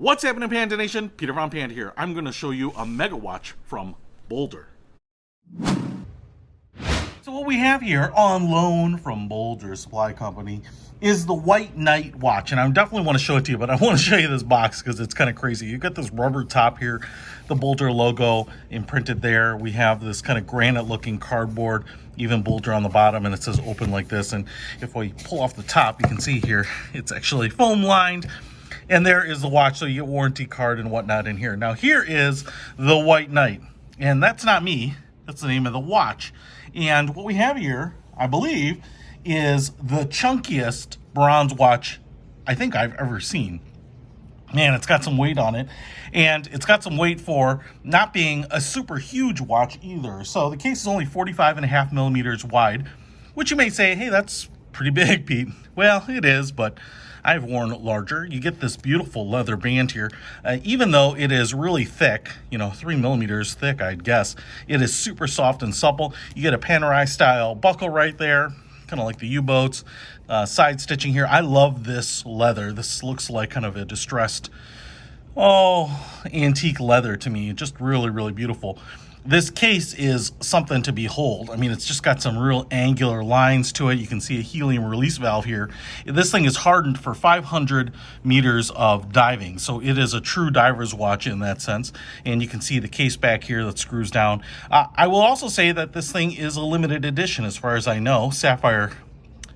What's happening, Panda Nation? Peter von Panda here. I'm going to show you a mega watch from Boulder. So what we have here on loan from Boulder Supply Company is the White Knight watch, and I definitely want to show it to you, but I want to show you this box because it's kind of crazy. You got this rubber top here, the Boulder logo imprinted there. We have this kind of granite looking cardboard, even Boulder on the bottom, and it says open like this. And if we pull off the top, you can see here it's actually foam lined. And there is the watch, so you get warranty card and whatnot in here. Now here is the White Knight, and that's not me, that's the name of the watch. And what we have here, I believe, is the chunkiest bronze watch I think I've ever seen. Man, it's got some weight on it, and it's got some weight for not being a super huge watch either. So the case is only 45.5 millimeters wide, which you may say, hey, that's pretty big, Pete. Well, it is, but I've worn larger. You get this beautiful leather band here. Even though it is really thick, 3 millimeters thick, I'd guess, it is super soft and supple. You get a Panerai style buckle right there, kind of like the U-boats. Side stitching here. I love this leather. This looks like kind of a distressed, antique leather to me. Just really, really beautiful. This case is something to behold. I mean, it's just got some real angular lines to it. You can see a helium release valve here. This thing is hardened for 500 meters of diving. So it is a true diver's watch in that sense. And you can see the case back here that screws down. I will also say that this thing is a limited edition as far as I know. Sapphire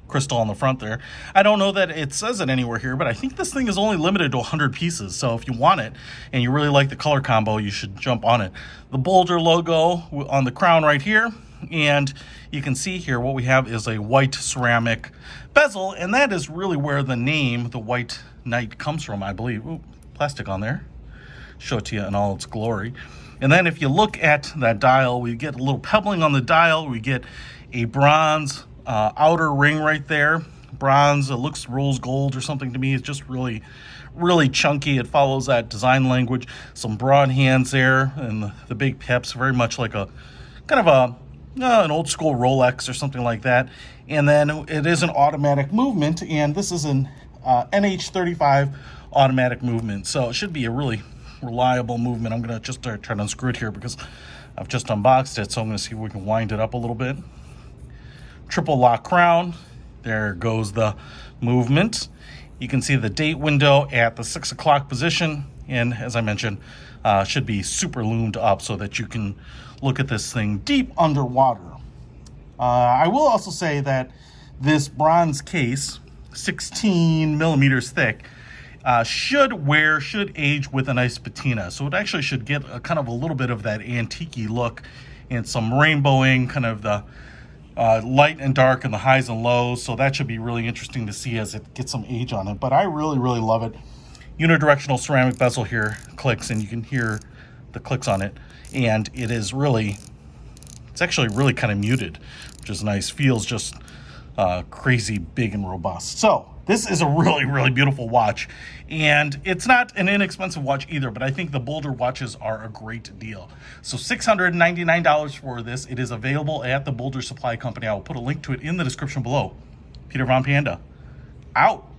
crystal on the front there. I don't know that it says it anywhere here, but I think this thing is only limited to 100 pieces. So if you want it and you really like the color combo, you should jump on it. The Boulder logo on the crown right here. And you can see here what we have is a white ceramic bezel. And that is really where the name, the White Knight, comes from, I believe. Ooh, plastic on there. Show it to you in all its glory. And then if you look at that dial, we get a little pebbling on the dial. We get a bronze outer ring right there. Bronze, it looks rose gold or something to me. It's just really, really chunky. It follows that design language. Some broad hands there, and the big pips, very much like a kind of an old school Rolex or something like that. And then it is an automatic movement, and this is an NH35 automatic movement. So it should be a really reliable movement. I'm gonna just try to unscrew it here because I've just unboxed it. So I'm gonna see if we can wind it up a little bit. Triple lock crown. There goes the movement. You can see the date window at the 6 o'clock position, and as I mentioned, should be super loomed up so that you can look at this thing deep underwater. I will also say that this bronze case, 16 millimeters thick, should age with a nice patina. So it actually should get a kind of a little bit of that antique-y look and some rainbowing, kind of the light and dark and the highs and lows. So that should be really interesting to see as it gets some age on it. But I really, really love it. Unidirectional ceramic bezel here clicks, and you can hear the clicks on it. And it is really, it's actually really kind of muted, which is nice. Feels just crazy big and robust. So this is a really, really beautiful watch, and it's not an inexpensive watch either, but I think the Boulder watches are a great deal. So $699 for this. It is available at the Boulder Supply Company. I will put a link to it in the description below. Peter von Panda, out.